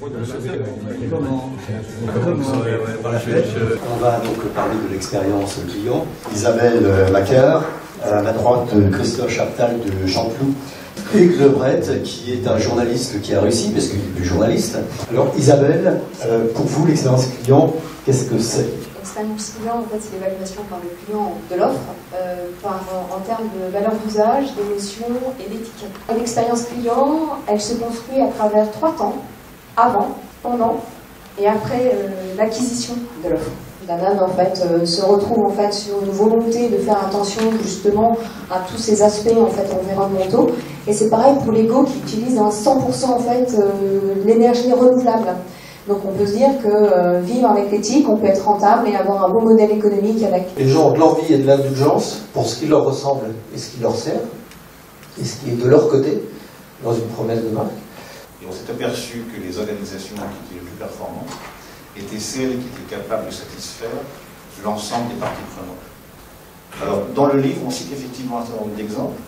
On va donc parler de l'expérience client. Isabelle Macaire, à ma droite Christophe Chaptal de Chanteloup, et Hugues Lebret, qui est un journaliste qui a réussi, parce qu'il est plus journaliste. Alors Isabelle, pour vous l'expérience client, qu'est-ce que c'est? L'expérience client, en fait, c'est l'évaluation par le client de l'offre, en termes de valeur d'usage, d'émotion et d'éthique. L'expérience client, elle se construit à travers 3 temps, avant, pendant et après l'acquisition de l'offre. Danone, en fait, se retrouve en fait sur une volonté de faire attention justement à tous ces aspects en fait environnementaux. Et c'est pareil pour Lego qui utilise à 100% en fait l'énergie renouvelable. Donc on peut se dire que vivre avec l'éthique, on peut être rentable et avoir un bon modèle économique avec. Les gens ont de l'envie et de l'indulgence pour ce qui leur ressemble et ce qui leur sert, et ce qui est de leur côté, dans une promesse de marque. Et on s'est aperçu que les organisations qui étaient les plus performantes étaient celles qui étaient capables de satisfaire l'ensemble des parties prenantes. Alors, dans le livre, on cite effectivement un certain nombre d'exemples,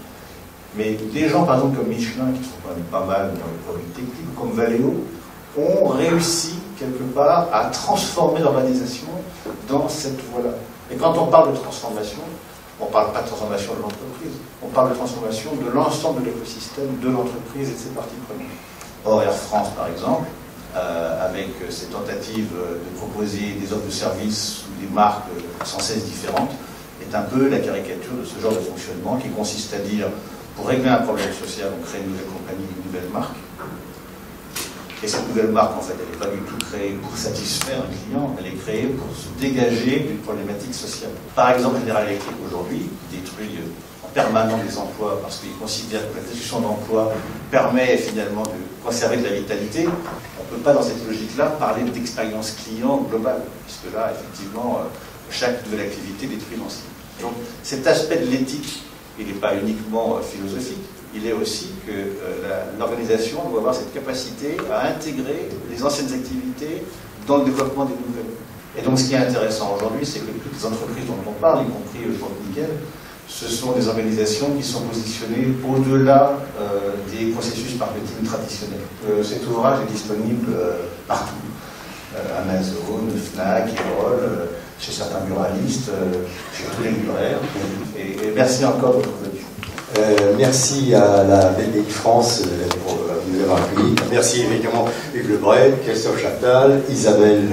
mais des gens, par exemple, comme Michelin, qui sont quand même pas mal dans les produits techniques, comme Valeo, ont réussi, quelque part, à transformer l'organisation dans cette voie-là. Et quand on parle de transformation, on ne parle pas de transformation de l'entreprise, on parle de transformation de l'ensemble de l'écosystème de l'entreprise et de ses parties prenantes. Or, Air France, par exemple, avec ses tentatives de proposer des offres de services sous des marques sans cesse différentes, est un peu la caricature de ce genre de fonctionnement qui consiste à dire, pour régler un problème social, on crée une nouvelle compagnie, une nouvelle marque. Et cette nouvelle marque, en fait, elle n'est pas du tout créée pour satisfaire un client, elle est créée pour se dégager d'une problématique sociale. Par exemple, General Electric, aujourd'hui, détruit en permanence des emplois parce qu'il considère que la destruction d'emplois permet finalement de conserver de la vitalité. On ne peut pas, dans cette logique-là, parler d'expérience client globale, puisque là, effectivement, chaque nouvelle activité détruit l'ancienne. Donc, cet aspect de l'éthique, il n'est pas uniquement philosophique, il est aussi que l'organisation doit avoir cette capacité à intégrer les anciennes activités dans le développement des nouvelles. Et donc ce qui est intéressant aujourd'hui, c'est que toutes les entreprises dont on parle, y compris le groupe Nickel, ce sont des organisations qui sont positionnées au-delà des processus marketing traditionnels. Cet ouvrage est disponible partout. Amazon, Fnac, Erol, chez certains muralistes, chez tous les libraires. Et merci encore de votre venue. Merci à la BPI France pour nous avoir accueillis. Merci évidemment Hugues Lebret, Christophe Chaptal, Isabelle.